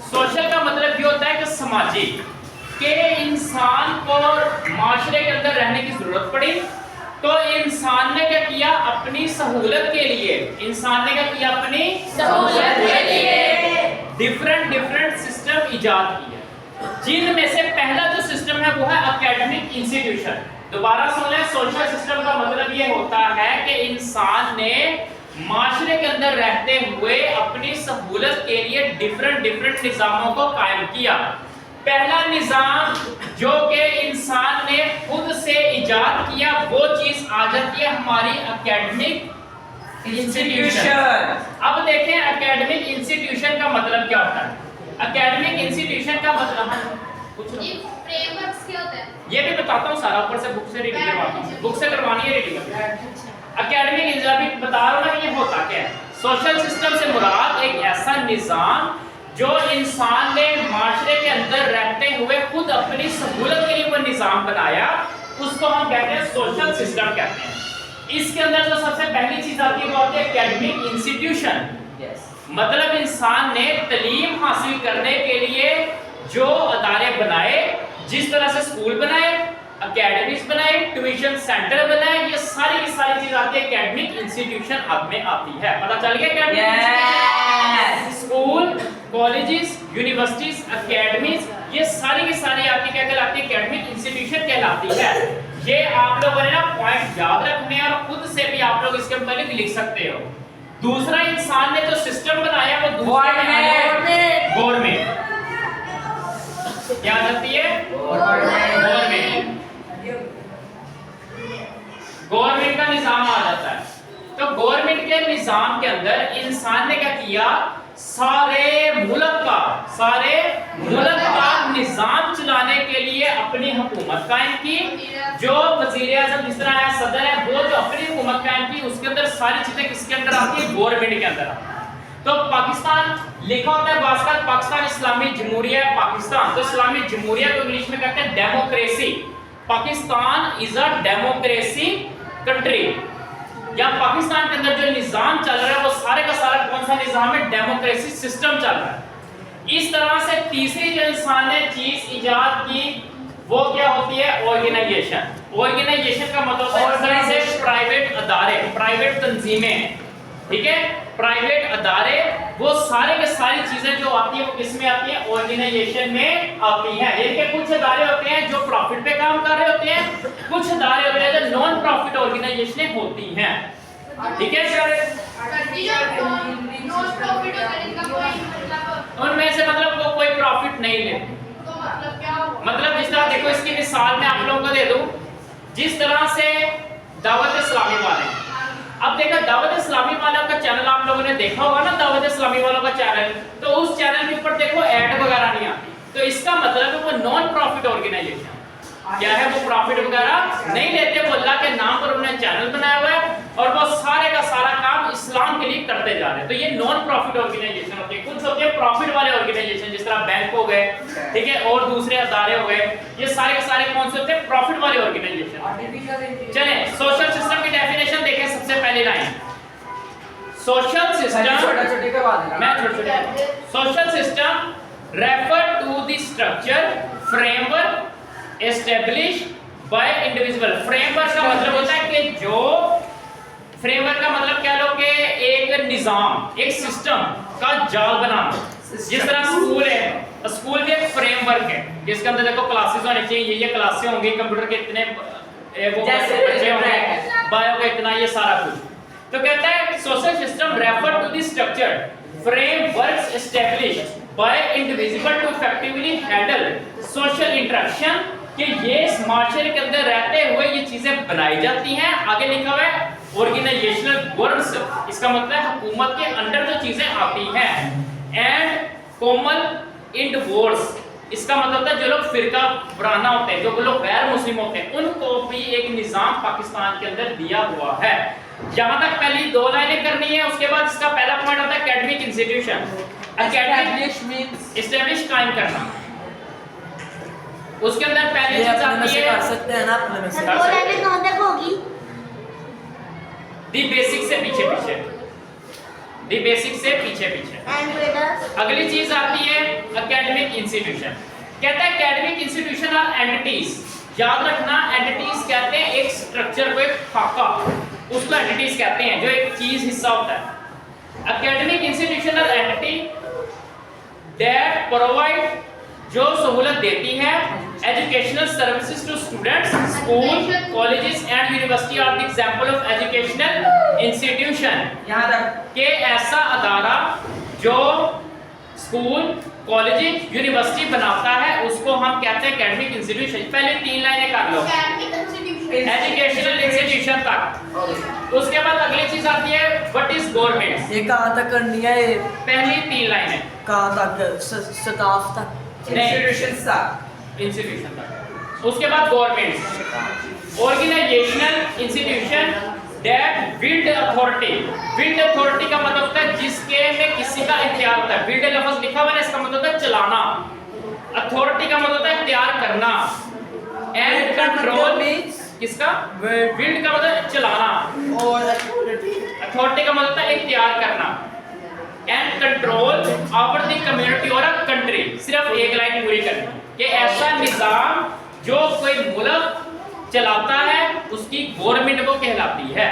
Social का मतलब ये होता है कि सामाजिक, के इंसान को माशरे के अंदर रहने की जरूरत पड़ी तो इंसान ने क्या किया, अपनी सहूलत के लिए, इंसान ने क्या किया, अपनी सहूलत के लिए डिफरेंट सिस्टम इजाद किए, जिनमें से पहला जो सिस्टम है वो है एकेडमिक इंस्टीट्यूशन। दोबारा सुन लें, सोशल सिस्टम का मतलब ये होता है कि इंसान ने माशरे के अंदर रहते हुए अपनी सहूलत के लिए डिफरेंट निज़ामों को कायम किया। पहला निज़ाम जो कि इंसान ने खुद से इजाद किया वो चीज आ जाती है हमारी एकेडमिक इंस्टीट्यूशन। अब देखें एकेडमिक इंस्टीट्यूशन का मतलब क्या होता है। एकेडमिक इंस्टीट्यूशन का मतलब फ्रेमवर्क्स क्या होता है ये भी बताता हूँ सारा, ऊपर से बुक से रीडिंग करवाता हूँ, बुक से करवानी है रीडिंग। एकेडमिक इंस्टीट्यूशन बता रहा हूँ ना, ये होता क्या है। सोशल सिस्टम से मुराद एक ऐसा निज़ाम जो इंसान ने माशरे के अंदर रहते हुए खुद अपनी सहूलत के लिए वो निज़ाम बनाया, उसको हम कहते हैं सोशल सिस्टम कहते हैं। इसके अंदर जो सबसे पहली चीज आती है वो आती है एकेडमिक इंस्टीट्यूशन। मतलब इंसान ने तालीम हासिल करने के लिए जो अदारे बनाए, जिस तरह से स्कूल बनाए, एकेडमीज बनाए, ट्यूशन सेंटर बनाए, ये सारी की सारी चीज आती है एकेडमिक इंस्टीट्यूशन अब में आती है। पता चल गया academic school, colleges, universities, academies, ये सारी की सारी आपकी क्या कहलाती है, एकेडमिक इंस्टीट्यूशन कहलाती है। ये आप लोगों ने ना पॉइंट याद रखने हैं और खुद से भी आप लोग इसके मुताबिक लिख सकते हो। दूसरा, इंसान ने जो सिस्टम बनाया वो गवर्नमेंट क्या करती है, गवर्नमेंट का निजाम आ जाता है। तो गवर्नमेंट के निजाम के अंदर इंसान ने क्या किया, सारे मुल्क का निजाम चलाने के लिए अपनी हुकूमत कायम की। जो वजीर आज़म जिस तरह है, सदर है, वो जो अपनी हुकूमत कायम की, उसके अंदर सारी चीजें किसके अंदर आती है, गवर्नमेंट के अंदर आती है। तो पाकिस्तान लिखा होता है बासका पाकिस्तान इस्लामी जमहूरिया पाकिस्तान, तो इस्लामी जमहूरिया को इंग्लिश में कहते हैं democracy. Pakistan is a democracy country. या पाकिस्तान के अंदर जो निजाम चल रहा है वो सारे का सारा कौन सा निजाम है, डेमोक्रेसी सिस्टम चल रहा है। इस तरह से तीसरी जो इंसान ने चीज इजाद की वो क्या होती है, ऑर्गेनाइजेशन। ऑर्गेनाइजेशन का मतलब होता है प्राइवेट अदारे, प्राइवेट तंजीमें, ठीक है, प्राइवेट अदारे, वो सारे के सारी चीजें जो आती है वो किसमें आती है, ऑर्गेनाइजेशन में आती हैं। इनके कुछ अदारे होते हैं जो प्रॉफिट पे काम कर रहे होते हैं, कुछ अदारे होते हैं जो नॉन प्रॉफिट ऑर्गेनाइजेशनें होती हैं, ठीक है सर। उनमें से मतलब वो कोई प्रॉफिट नहीं लेते। मतलब जिस तरह देखो, इसकी मिसाल मैं आप लोगों को दे दूं, जिस तरह से दावत इस्लामी वाले, अब देखो दावत इस्लामी वालों का चैनल आप लोगों ने देखा होगा ना, दावत इस्लामी वालों का चैनल, तो उस चैनल के ऊपर देखो ऐड वगैरह नहीं आती, तो इसका मतलब है वो नॉन प्रॉफिट ऑर्गेनाइजेशन क्या है, वो प्रॉफिट वगैरह नहीं लेते, वो अल्लाह के नाम पर उन्होंने चैनल बनाया हुआ है और वो सारे का सारा काम इस्लाम के लिए करते जा रहे हैं। तो ये नॉन प्रॉफिट ऑर्गेनाइजेशन होते हैं। कुछ होते हैं प्रॉफिट वाले ऑर्गेनाइजेशन, जिस तरह बैंक हो गए, ठीक है, और दूसरे अदारे हो गए, ये सारे के सारे कौन से होते हैं, प्रॉफिट वाले ऑर्गेनाइजेशन। चले सोशल सिस्टम की डेफिनेशन देखें। सबसे पहली लाइन, सोशल सिस्टम, मैं छोटे social system refer to the structure framework established by individual. Framework का मतलब होता है कि जो फ्रेमवर्क का मतलब क्या लो कि एक निजाम, एक सिस्टम का जाल बनाना। जिस तरह स्कूल है, स्कूल भी एक फ्रेमवर्क है जिसके अंदर देखो क्लासेस होने चाहिए, ये क्लासेस होंगी, कंप्यूटर के इतने वो बच्चे होंगे, बायो का इतना, ये सारा कुछ। तो कहता है social system refer to the structure frameworks established by individual to effectively handle social interaction, कि ये माशरे के अंदर रहते हुए ये चीजें बनाई जाती हैं। आगे लिखा हुआ है ऑर्गेनाइजेशनल वर्क्स, इसका मतलब है हुकूमत के अंडर जो चीजें आती हैं। एंड कॉमन इंडवोर्स, इसका मतलब होता है जो लोग फिरका वराना होते हैं, जो लोग गैर मुस्लिम होते हैं, उनको भी एक निजाम पाकिस्तान के अंदर दिया हुआ है। यहाँ तक पहली दो लाइनें करनी है। उसके बाद इसका पहला पॉइंट आता है academic institution, academic means establish कायम करना। उसके अंदर पहले चीज आती है, कर सकते हैं ना अपने में से, दो लाइनें कहां तक होगी, दी बेसिक से पीछे दी बेसिक से पीछे। एंड अगली चीज आती है एकेडमिक इंस्टीट्यूशन। कहता है एकेडमिक इंस्टीट्यूशन आर एंटिटीज, याद रखना एंटिटीज कहते हैं एक स्ट्रक्चर को, एक खाका, उसको एंटिटीज कहते हैं जो एक चीज हिस्सा होता है। Academic institution are entity that provide, जो सहूलत देती है educational services to students, school, colleges and university are the example of educational institution. यहाँ तक के ऐसा अदारा जो स्कूल, कॉलेज, यूनिवर्सिटी बनाता है उसको हम कहते हैं एकेडमिक इंस्टीट्यूशन। पहले 3 लाइनें कर लो, एजुकेशनल इंस्टीट्यूशन तक। उसके बाद अगली चीज आती है व्हाट इज गवर्नमेंट। ये कहाँ तक करनी है? ये पहली 3 लाइनें कहाँ तक? स्टाफ तक, इंस्टीट्यूशन तक। इंस्टीट्यूशन तक। उसके बाद government, organizational institution that wield authority. Wield authority का मतलब होता है जिसके में किसी का इख्तियार होता है। विल्ड लफ्ज लिखा हुआ है, इसका मतलब होता है चलाना। अथॉरिटी का मतलब होता है इख्तियार करना। एंड कंट्रोल किसका? विल्ड का मतलब चलाना, और अथॉरिटी का मतलब होता है इख्तियार करना। And control over the community और अ कंट्री। सिर्फ एक लाइन पूरी करनी कि ऐसा निजाम जो कोई मुल्क चलाता है उसकी गवर्नमेंट वो कहलाती है।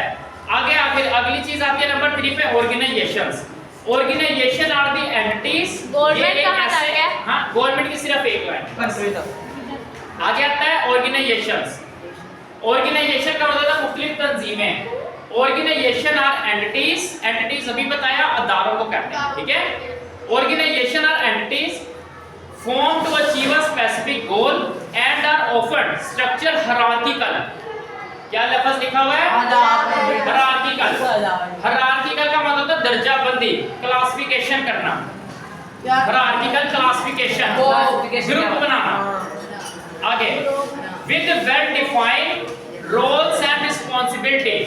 आगे अगली चीज आती है नंबर 3 पे, organizations. Organization are the entities. Government कहां तक है? हां, गवर्नमेंट की सिर्फ एक लाइन। कंट्री तक। आगे आता है ऑर्गेनाइजेशंस। ऑर्गेनाइजेशन का मतलब है मुख्तलिफ तंजीमें। ऑर्गेनाइजेशन आर एंटिटीज, एंटिटीज अभी बताया अदारों को कहते हैं, ठीक है। Organization are entities formed to achieve a specific goal and are often structure hierarchical। क्या लफ्ज लिखा हुआ है? hierarchical। hierarchical का मतलब होता है दर्जा बंदी, क्लासिफिकेशन करना। hierarchical क्लासिफिकेशन, ग्रुप बनाना। आगे with well defined roles and responsibility,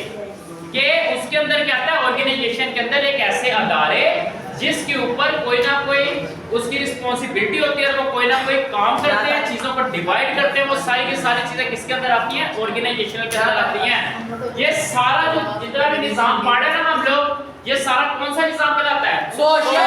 के उसके अंदर क्या आता है? ऑर्गेनाइजेशन के अंदर एक ऐसे अदारे जिसके ऊपर कोई ना कोई उसकी रिस्पॉन्सिबिलिटी होती है, वो कोई ना कोई काम करते हैं, चीजों को डिवाइड करते हैं। वो सारी की सारी चीजें किसके अंदर आती हैं? ऑर्गेनाइजेशनल के अंदर आती हैं। ये सारा जो जितना भी निजाम पढ़े ना हम लोग, ये सारा कौन सा निजाम कहलाता है? सोशल